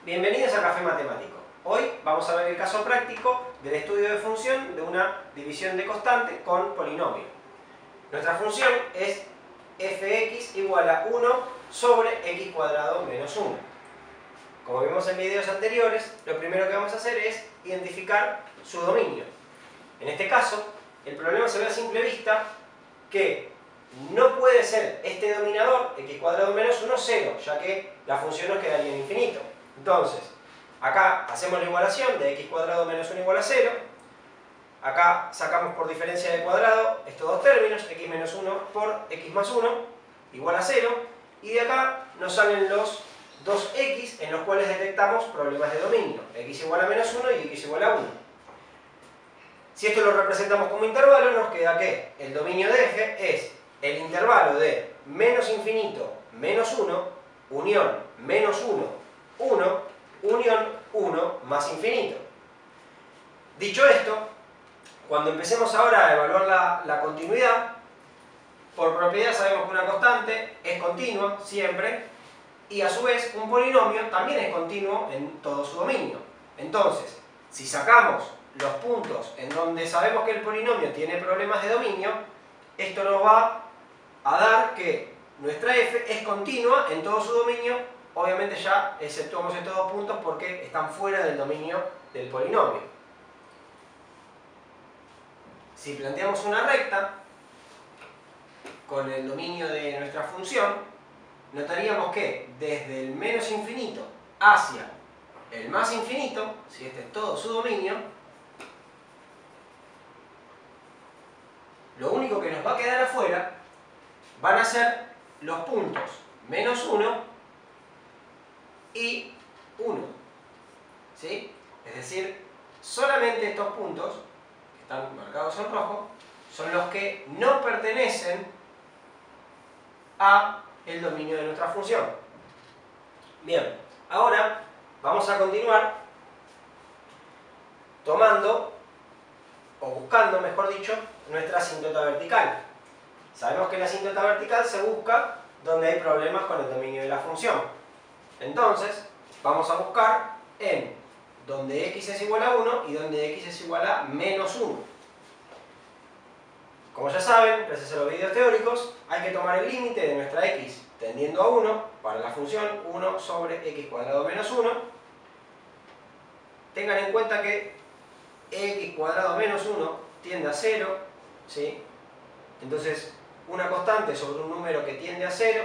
Bienvenidos a Café Matemático. Hoy vamos a ver el caso práctico del estudio de función de una división de constante con polinomio. Nuestra función es fx igual a 1 sobre x cuadrado menos 1. Como vimos en videos anteriores, lo primero que vamos a hacer es identificar su dominio. En este caso, el problema se ve a simple vista que no puede ser este denominador, x cuadrado menos 1, 0, ya que la función nos quedaría en infinito. Entonces, acá hacemos la igualación de x cuadrado menos 1 igual a 0. Acá sacamos por diferencia de cuadrado estos dos términos, x menos 1 por x más 1 igual a 0. Y de acá nos salen los dos x en los cuales detectamos problemas de dominio, x igual a menos 1 y x igual a 1. Si esto lo representamos como intervalo, nos queda que el dominio de f es el intervalo de menos infinito menos 1, unión menos 1, 1, unión 1 más infinito. Dicho esto, cuando empecemos ahora a evaluar la continuidad, por propiedad sabemos que una constante es continua siempre, y a su vez un polinomio también es continuo en todo su dominio. Entonces, si sacamos los puntos en donde sabemos que el polinomio tiene problemas de dominio, esto nos va a dar que nuestra f es continua en todo su dominio. Obviamente ya exceptuamos estos dos puntos porque están fuera del dominio del polinomio. Si planteamos una recta con el dominio de nuestra función, notaríamos que desde el menos infinito hacia el más infinito, si este es todo su dominio, lo único que nos va a quedar afuera van a ser los puntos menos 1 y 1. ¿Sí? Es decir, solamente estos puntos, que están marcados en rojo, son los que no pertenecen a el dominio de nuestra función. Bien, ahora vamos a continuar tomando, o buscando, mejor dicho, nuestra asíntota vertical. Sabemos que la asíntota vertical se busca donde hay problemas con el dominio de la función. Entonces, vamos a buscar en donde x es igual a 1 y donde x es igual a menos 1. Como ya saben, gracias a los videos teóricos, hay que tomar el límite de nuestra x tendiendo a 1 para la función 1 sobre x cuadrado menos 1. Tengan en cuenta que x cuadrado menos 1 tiende a 0, ¿sí? Entonces, una constante sobre un número que tiende a 0,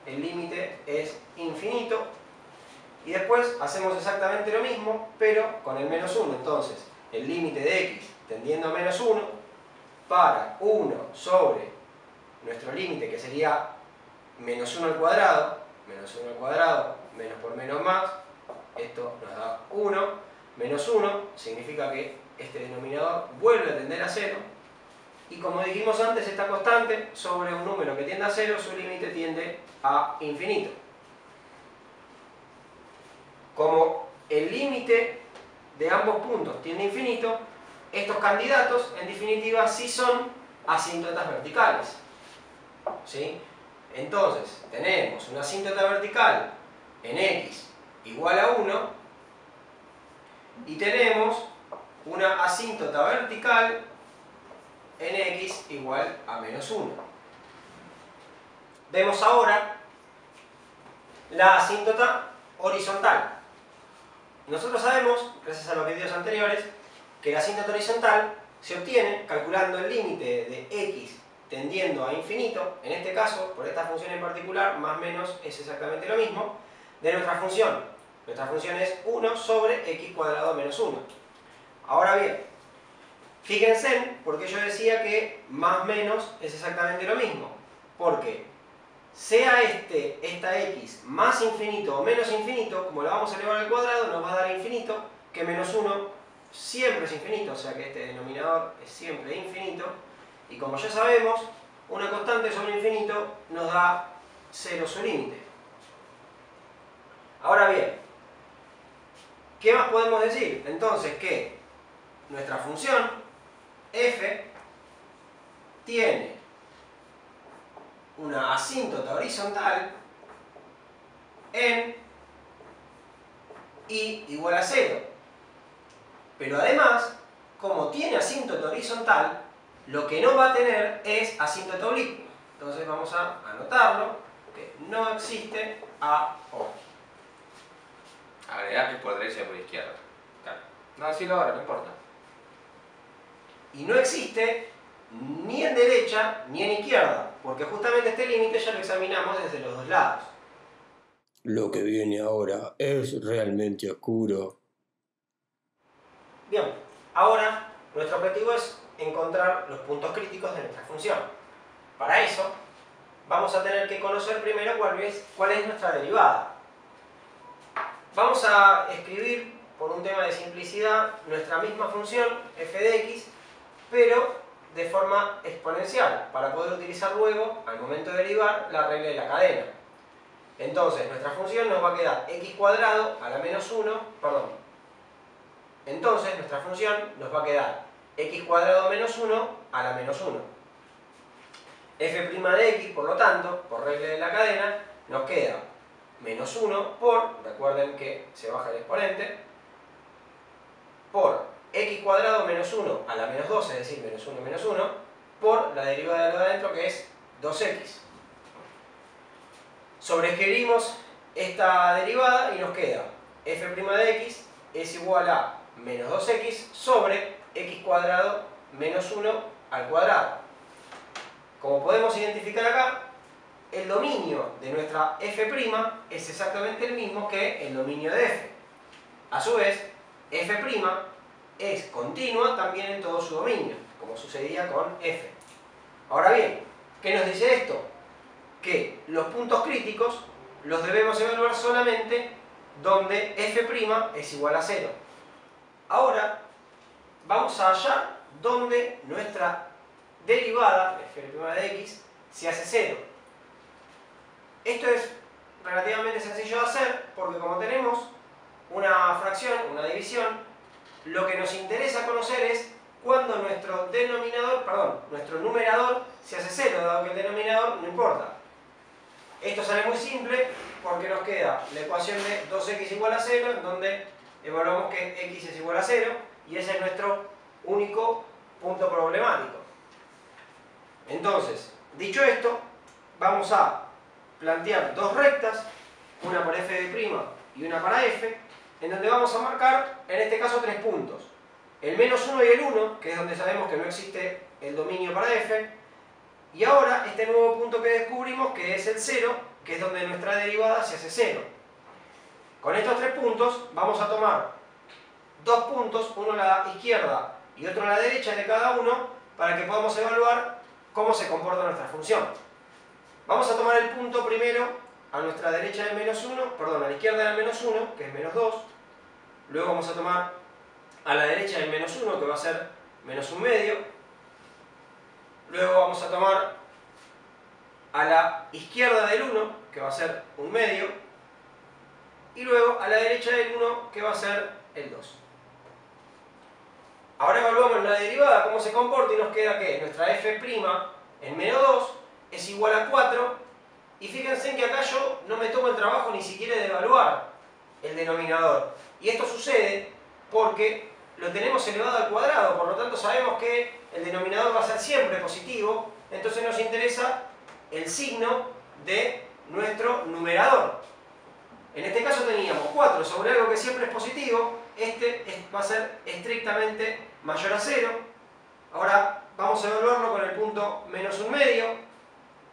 el límite es infinito. Y después hacemos exactamente lo mismo, pero con el menos 1. Entonces, el límite de x tendiendo a menos 1 para 1 sobre nuestro límite, que sería menos 1 al cuadrado, menos por menos más, esto nos da 1, menos 1 significa que este denominador vuelve a tender a 0, y como dijimos antes, esta constante sobre un número que tiende a 0, su límite tiende a infinito. Como el límite de ambos puntos tiende a infinito, estos candidatos, en definitiva, sí son asíntotas verticales. ¿Sí? Entonces, tenemos una asíntota vertical en x igual a 1 y tenemos una asíntota vertical en x igual a menos 1. Vemos ahora la asíntota horizontal. Nosotros sabemos, gracias a los videos anteriores, que la asíntota horizontal se obtiene calculando el límite de x tendiendo a infinito, en este caso, por esta función en particular, más o menos es exactamente lo mismo, de nuestra función. Nuestra función es 1 sobre x cuadrado menos 1. Ahora bien, fíjense, porque yo decía que más o menos es exactamente lo mismo, porque sea esta x más infinito o menos infinito, como la vamos a elevar al cuadrado, nos va a dar infinito, que menos 1 siempre es infinito, o sea que este denominador es siempre infinito, y como ya sabemos, una constante sobre infinito nos da 0 su límite. Ahora bien, ¿qué más podemos decir? Entonces que nuestra función f tiene una asíntota horizontal en y igual a 0. Pero además, como tiene asíntota horizontal, lo que no va a tener es asíntota oblicua. Entonces vamos a anotarlo, que no existe AO. Agregar que es por derecha y por izquierda. Claro. No, decirlo ahora, no importa. Y no existe ni en derecha ni en izquierda, porque justamente este límite ya lo examinamos desde los dos lados. Lo que viene ahora es realmente oscuro. Bien, ahora nuestro objetivo es encontrar los puntos críticos de nuestra función. Para eso, vamos a tener que conocer primero cuál es nuestra derivada. Vamos a escribir, por un tema de simplicidad, nuestra misma función, f de x, pero de forma exponencial, para poder utilizar luego, al momento de derivar, la regla de la cadena. Entonces, nuestra función nos va a quedar x cuadrado a la menos 1, perdón. Entonces, nuestra función nos va a quedar x cuadrado menos 1 a la menos 1. F' de x, por lo tanto, por regla de la cadena, nos queda menos 1 por, recuerden que se baja el exponente, por x cuadrado menos 1 a la menos 2, es decir, menos 1, por la derivada de lo de adentro, que es 2x. Sobreescribimos esta derivada y nos queda f' de x es igual a menos 2x sobre x cuadrado menos 1 al cuadrado. Como podemos identificar acá, el dominio de nuestra f' es exactamente el mismo que el dominio de f. A su vez, f' es continua también en todo su dominio, como sucedía con f. Ahora bien, ¿qué nos dice esto? Que los puntos críticos los debemos evaluar solamente donde f' es igual a 0. Ahora vamos a hallar donde nuestra derivada, f' de x, se hace 0. Esto es relativamente sencillo de hacer porque como tenemos una fracción, una división, lo que nos interesa conocer es cuando nuestro numerador se hace 0, dado que el denominador no importa. Esto sale muy simple porque nos queda la ecuación de 2x igual a 0, en donde evaluamos que x es igual a 0, y ese es nuestro único punto problemático. Entonces, dicho esto, vamos a plantear dos rectas, una para f de' y una para f, en donde vamos a marcar, en este caso, 3 puntos. El menos 1 y el 1, que es donde sabemos que no existe el dominio para f, y ahora este nuevo punto que descubrimos, que es el 0, que es donde nuestra derivada se hace 0. Con estos 3 puntos vamos a tomar 2 puntos, uno a la izquierda y otro a la derecha de cada uno, para que podamos evaluar cómo se comporta nuestra función. Vamos a tomar el punto primero a nuestra derecha del menos 1, perdón, a la izquierda del menos 1, que es menos 2. Luego vamos a tomar a la derecha del menos 1, que va a ser menos 1/2. Luego vamos a tomar a la izquierda del 1, que va a ser 1/2. Y luego a la derecha del 1, que va a ser el 2. Ahora evaluamos la derivada, cómo se comporta, y nos queda que nuestra f' en menos 2 es igual a 4. Y fíjense que acá yo no me tomo el trabajo ni siquiera de evaluar el denominador. Y esto sucede porque lo tenemos elevado al cuadrado, por lo tanto sabemos que el denominador va a ser siempre positivo, entonces nos interesa el signo de nuestro numerador. En este caso teníamos 4 sobre algo que siempre es positivo, va a ser estrictamente mayor a 0. Ahora vamos a evaluarlo con el punto menos 1/2.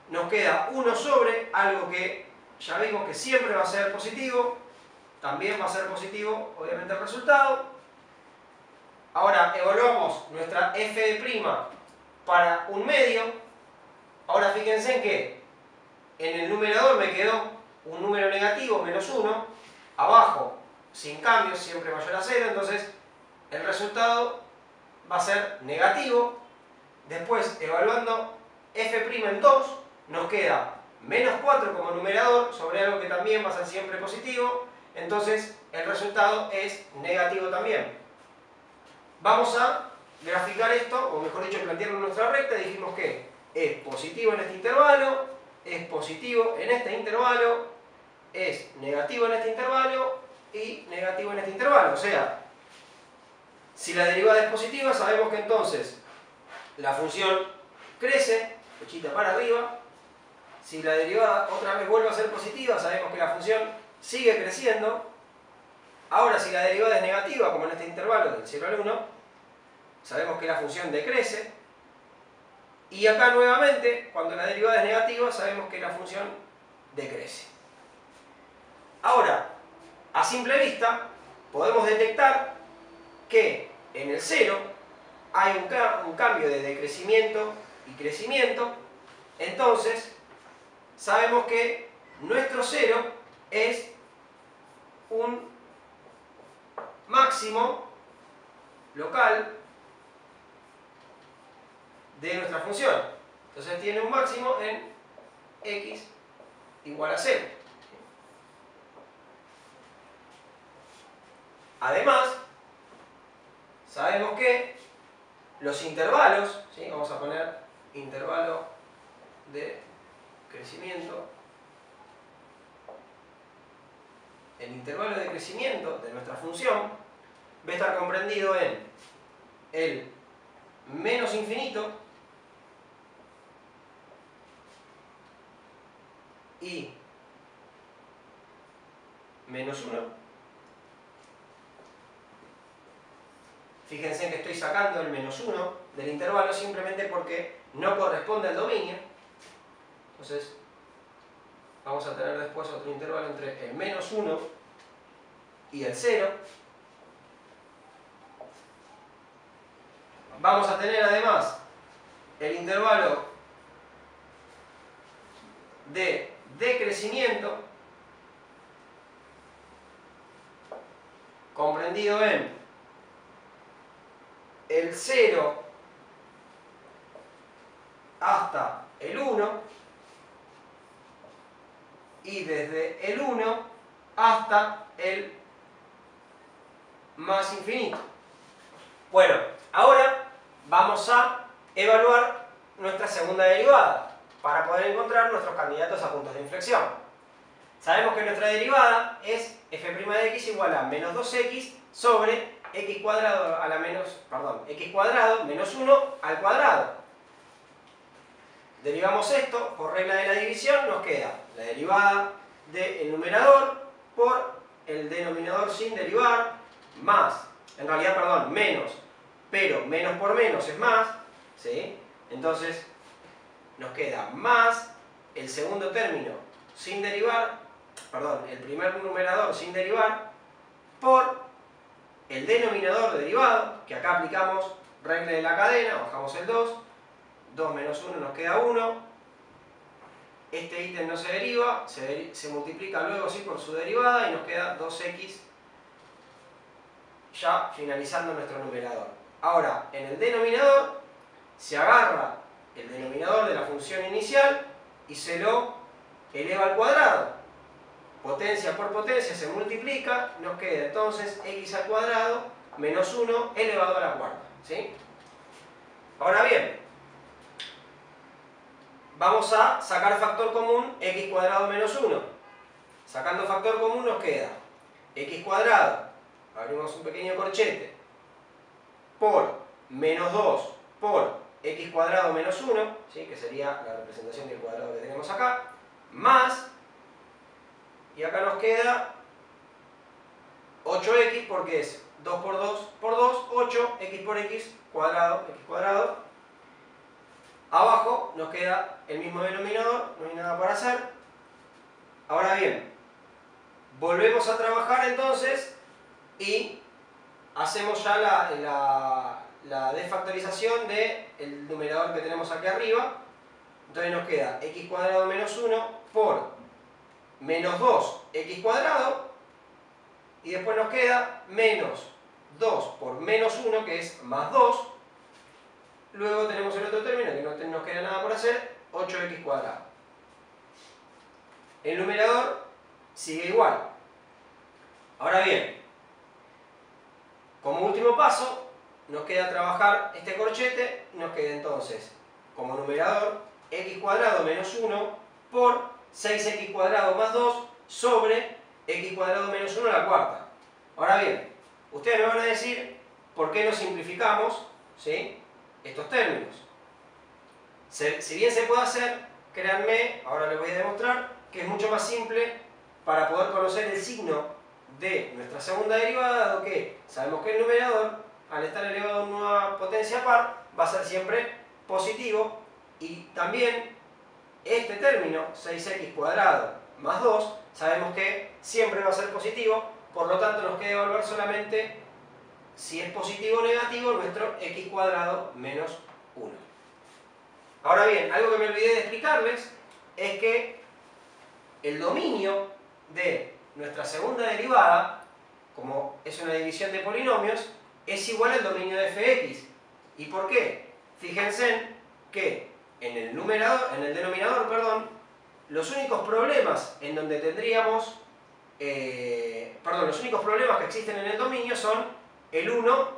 Nos queda 1 sobre algo que ya vimos que siempre va a ser positivo, también va a ser positivo obviamente el resultado. Ahora evaluamos nuestra f' para 1/2. Ahora fíjense en que en el numerador me quedó un número negativo, menos 1, abajo sin cambios, siempre mayor a 0, entonces el resultado va a ser negativo. Después, evaluando f' en 2, nos queda menos 4 como numerador sobre algo que también va a ser siempre positivo, entonces el resultado es negativo también. Vamos a graficar esto, o mejor dicho, plantearlo en nuestra recta. Dijimos que es positivo en este intervalo, es positivo en este intervalo, es negativo en este intervalo y negativo en este intervalo. O sea, si la derivada es positiva, sabemos que entonces la función crece, flechita para arriba. Si la derivada otra vez vuelve a ser positiva, sabemos que la función sigue creciendo. Ahora, si la derivada es negativa, como en este intervalo del 0 al 1, sabemos que la función decrece. Y acá nuevamente, cuando la derivada es negativa, sabemos que la función decrece. Ahora, a simple vista, podemos detectar que en el 0 hay un cambio de decrecimiento y crecimiento. Entonces, sabemos que nuestro 0 es un máximo local de nuestra función. Entonces tiene un máximo en x igual a 0. Además, sabemos que los intervalos, ¿sí? Vamos a poner intervalo de crecimiento. El intervalo de crecimiento de nuestra función va a estar comprendido en el menos infinito y menos 1. Fíjense que estoy sacando el menos 1 del intervalo simplemente porque no corresponde al dominio. Entonces, vamos a tener después otro intervalo entre el menos 1 y el 0. Vamos a tener además el intervalo de decrecimiento comprendido en el 0 hasta el 1 y desde el 1 hasta el más infinito. Bueno, ahora vamos a evaluar nuestra segunda derivada para poder encontrar nuestros candidatos a puntos de inflexión. Sabemos que nuestra derivada es f' de x igual a menos 2x sobre x cuadrado a la x cuadrado menos 1 al cuadrado. Derivamos esto por regla de la división, nos queda la derivada del numerador por el denominador sin derivar, más, en realidad, perdón, menos, pero menos por menos es más, ¿sí? Entonces, nos queda más el segundo término sin derivar, perdón, el primer numerador sin derivar, por el denominador derivado, que acá aplicamos regla de la cadena, bajamos el 2, 2 menos 1 nos queda 1, este ítem no se deriva, se multiplica luego sí por su derivada y nos queda 2x ya finalizando nuestro numerador. Ahora, en el denominador se agarra el denominador de la función inicial y se lo eleva al cuadrado. Potencia por potencia se multiplica, nos queda entonces x al cuadrado menos 1 elevado a la cuarta, ¿sí? Ahora bien, vamos a sacar factor común x cuadrado menos 1. Sacando factor común nos queda x cuadrado, abrimos un pequeño corchete, por menos 2 por x cuadrado menos 1, ¿sí? Que sería la representación del cuadrado que tenemos acá, más, y acá nos queda 8x porque es 2 por 2 por 2, 8, x por x cuadrado. Abajo nos queda el mismo denominador, no hay nada por hacer. Ahora bien, volvemos a trabajar entonces y hacemos ya la desfactorización del numerador que tenemos aquí arriba. Entonces nos queda x cuadrado menos 1 por menos 2x cuadrado, y después nos queda menos 2 por menos 1, que es más 2. Luego tenemos el otro término, que no nos queda nada por hacer, 8x cuadrado. El numerador sigue igual. Ahora bien, como último paso, nos queda trabajar este corchete, y nos queda entonces, como numerador, x cuadrado menos 1 por 6x cuadrado más 2 sobre x cuadrado menos 1 a la cuarta. Ahora bien, ustedes me van a decir por qué no simplificamos, ¿sí?, estos términos. Si bien se puede hacer, créanme, ahora les voy a demostrar que es mucho más simple para poder conocer el signo de nuestra segunda derivada, dado que sabemos que el numerador, al estar elevado a una potencia par, va a ser siempre positivo, y también este término, 6x cuadrado más 2, sabemos que siempre va a ser positivo, por lo tanto nos queda evaluar solamente si es positivo o negativo nuestro x cuadrado menos 1. Ahora bien, algo que me olvidé de explicarles es que el dominio de nuestra segunda derivada, como es una división de polinomios, es igual al dominio de fx. ¿Y por qué? Fíjense que en el denominador, perdón, los únicos problemas en donde tendríamos, los únicos problemas que existen en el dominio son el 1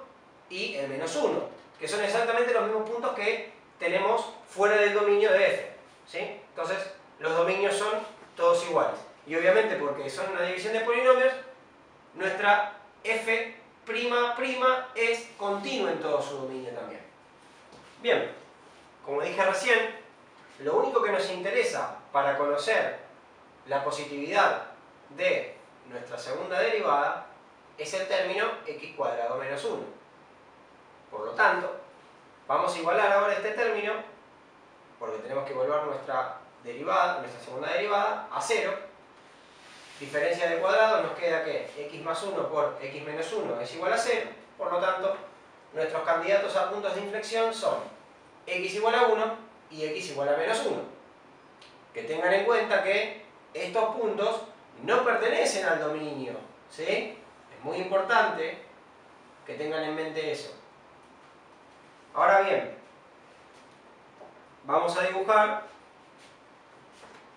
y el menos 1, que son exactamente los mismos puntos que tenemos fuera del dominio de f, ¿sí? Entonces, los dominios son todos iguales. Y obviamente, porque son una división de polinomios, nuestra f' es continua en todo su dominio también. Bien, como dije recién, lo único que nos interesa para conocer la positividad de nuestra segunda derivada es el término x cuadrado menos 1. Por lo tanto, vamos a igualar ahora este término, porque tenemos que evaluar nuestra segunda derivada, a 0. Diferencia de cuadrado, nos queda que x más 1 por x menos 1 es igual a 0. Por lo tanto, nuestros candidatos a puntos de inflexión son x igual a 1 y x igual a menos 1. Que tengan en cuenta que estos puntos no pertenecen al dominio, ¿sí? Es muy importante que tengan en mente eso. Ahora bien, vamos a dibujar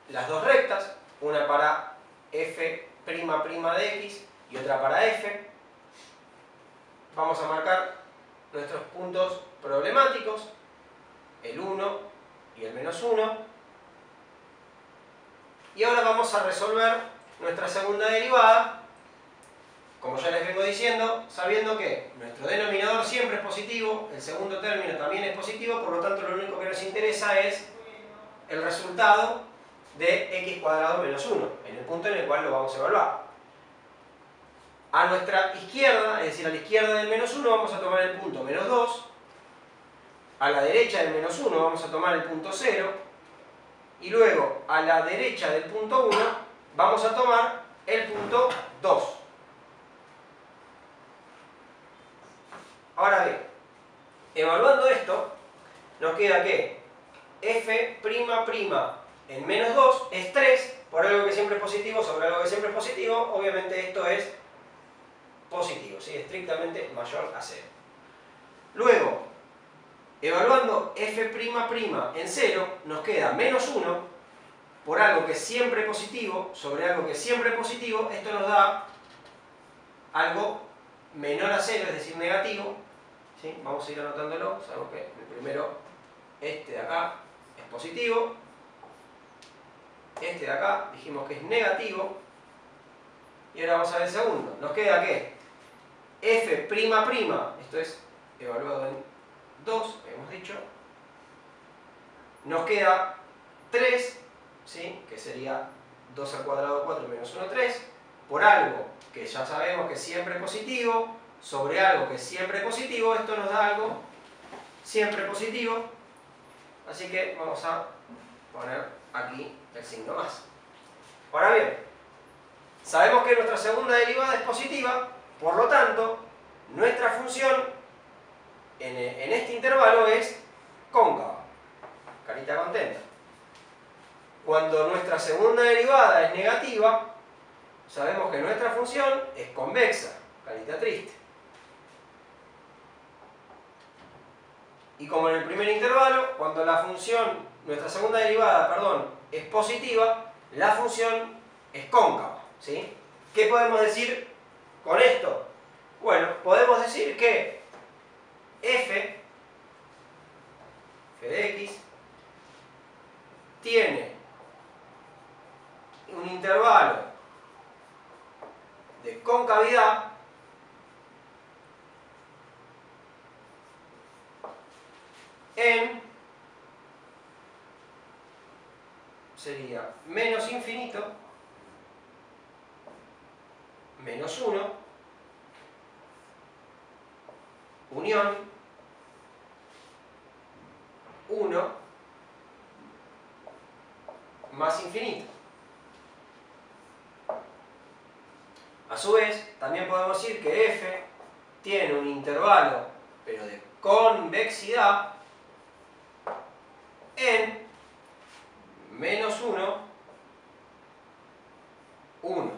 las dos rectas, una para f' de x y otra para f. Vamos a marcar nuestros puntos problemáticos, el 1 y el menos 1. Y ahora vamos a resolver nuestra segunda derivada, como ya les vengo diciendo, sabiendo que nuestro denominador siempre es positivo, el segundo término también es positivo, por lo tanto lo único que nos interesa es el resultado de x cuadrado menos 1, en el punto en el cual lo vamos a evaluar. A nuestra izquierda, es decir, a la izquierda del menos 1, vamos a tomar el punto menos 2, a la derecha del menos 1 vamos a tomar el punto 0, y luego a la derecha del punto 1 vamos a tomar el punto 2. Ahora bien, evaluando esto, nos queda que f' en menos 2 es 3, por algo que siempre es positivo sobre algo que siempre es positivo, obviamente esto es positivo, ¿sí? Estrictamente mayor a 0. Luego, evaluando f' en 0, nos queda menos 1, por algo que es siempre positivo sobre algo que es siempre positivo, esto nos da algo menor a 0, es decir, negativo, ¿sí? Vamos a ir anotándolo, sabemos que el primero, este de acá, es positivo, este de acá dijimos que es negativo, y ahora vamos a ver el segundo. Nos queda que f', esto es evaluado en 2, hemos dicho, nos queda 3, ¿sí? Que sería 2 al cuadrado 4 menos 1, 3, por algo que ya sabemos que es siempre positivo, sobre algo que es siempre positivo, esto nos da algo siempre positivo, así que vamos a poner aquí el signo más. Ahora bien, sabemos que nuestra segunda derivada es positiva, por lo tanto, nuestra función en este intervalo es cóncava, carita contenta. Cuando nuestra segunda derivada es negativa, sabemos que nuestra función es convexa, carita triste. Y como en el primer intervalo, cuando nuestra segunda derivada, es positiva, la función es cóncava, ¿sí? ¿Qué podemos decir con esto? Bueno, podemos decir que f de x tiene un intervalo de concavidad sería menos infinito menos 1 unión 1 más infinito. A su vez, también podemos decir que f tiene un intervalo, pero de convexidad, en menos 1, 1.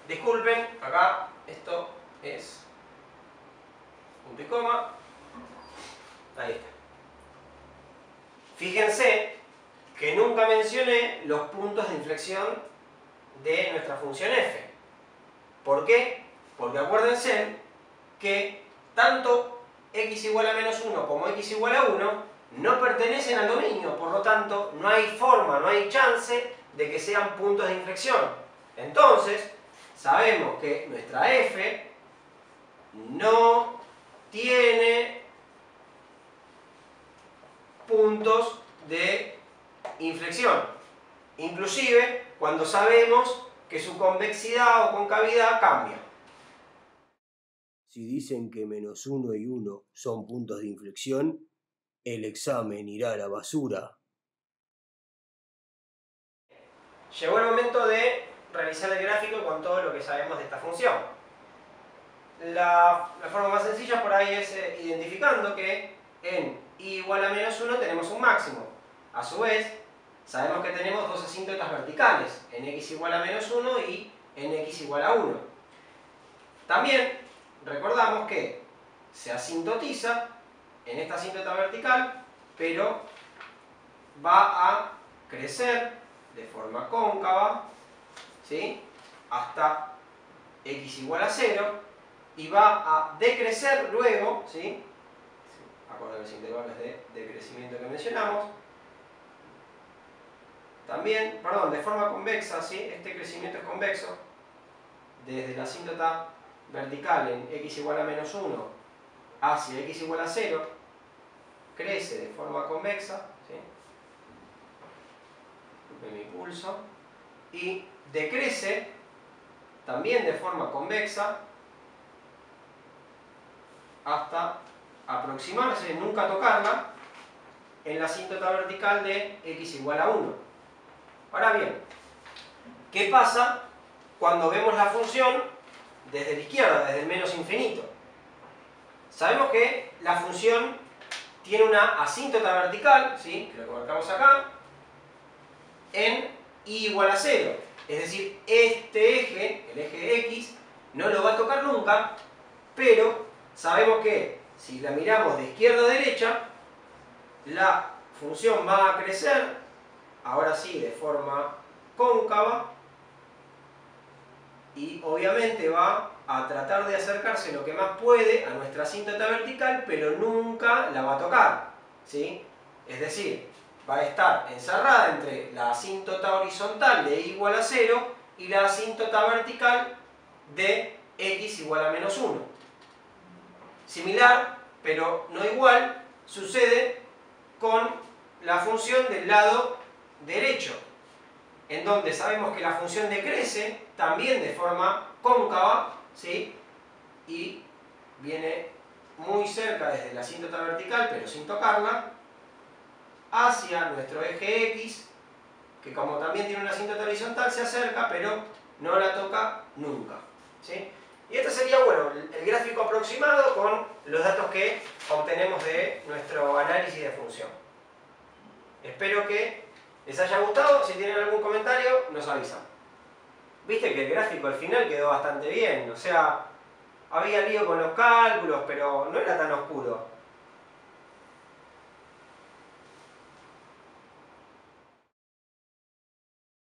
Disculpen, acá esto es punto y coma. Ahí está. Fíjense que nunca mencioné los puntos de inflexión de nuestra función f. ¿Por qué? Porque acuérdense que tanto x igual a menos 1 como x igual a 1 no pertenecen al dominio, por lo tanto no hay forma, no hay chance de que sean puntos de inflexión. Entonces, sabemos que nuestra f no tiene puntos de inflexión, inclusive cuando sabemos que su convexidad o concavidad cambia. Si dicen que menos 1 y 1 son puntos de inflexión, el examen irá a la basura. Llegó el momento de realizar el gráfico con todo lo que sabemos de esta función. La forma más sencilla por ahí es identificando que en y igual a menos 1 tenemos un máximo. A su vez, sabemos que tenemos dos asíntotas verticales, en x igual a menos 1 y en x igual a 1. También recordamos que se asintotiza en esta asíntota vertical, pero va a crecer de forma cóncava, ¿sí?, hasta x igual a 0, y va a decrecer luego, ¿sí?, acorde a los intervalos de decrecimiento que mencionamos, también, perdón, de forma convexa, ¿sí?, este crecimiento es convexo, desde la asíntota vertical en x igual a menos 1 hacia x igual a 0, crece de forma convexa, ¿sí?, mi pulso, y decrece también de forma convexa hasta aproximarse, nunca tocarla, en la asíntota vertical de x igual a 1. Ahora bien, ¿qué pasa cuando vemos la función desde la izquierda, desde el menos infinito? Sabemos que la función tiene una asíntota vertical, ¿sí?, que lo marcamos acá, en y igual a 0. Es decir, este eje, el eje x, no lo va a tocar nunca, pero sabemos que si la miramos de izquierda a derecha, la función va a crecer, ahora sí, de forma cóncava, y obviamente va a tratar de acercarse lo que más puede a nuestra asíntota vertical, pero nunca la va a tocar, ¿sí? Es decir, va a estar encerrada entre la asíntota horizontal de y igual a 0 y la asíntota vertical de x igual a menos 1. Similar, pero no igual, sucede con la función del lado derecho, en donde sabemos que la función decrece también de forma cóncava, ¿sí?, y viene muy cerca desde la asíntota vertical, pero sin tocarla, hacia nuestro eje x, que como también tiene una asíntota horizontal, se acerca, pero no la toca nunca, ¿sí? Y este sería, bueno, el gráfico aproximado con los datos que obtenemos de nuestro análisis de función. Espero que les haya gustado. Si tienen algún comentario, nos avisan. Viste que el gráfico al final quedó bastante bien, o sea, había lío con los cálculos, pero no era tan oscuro.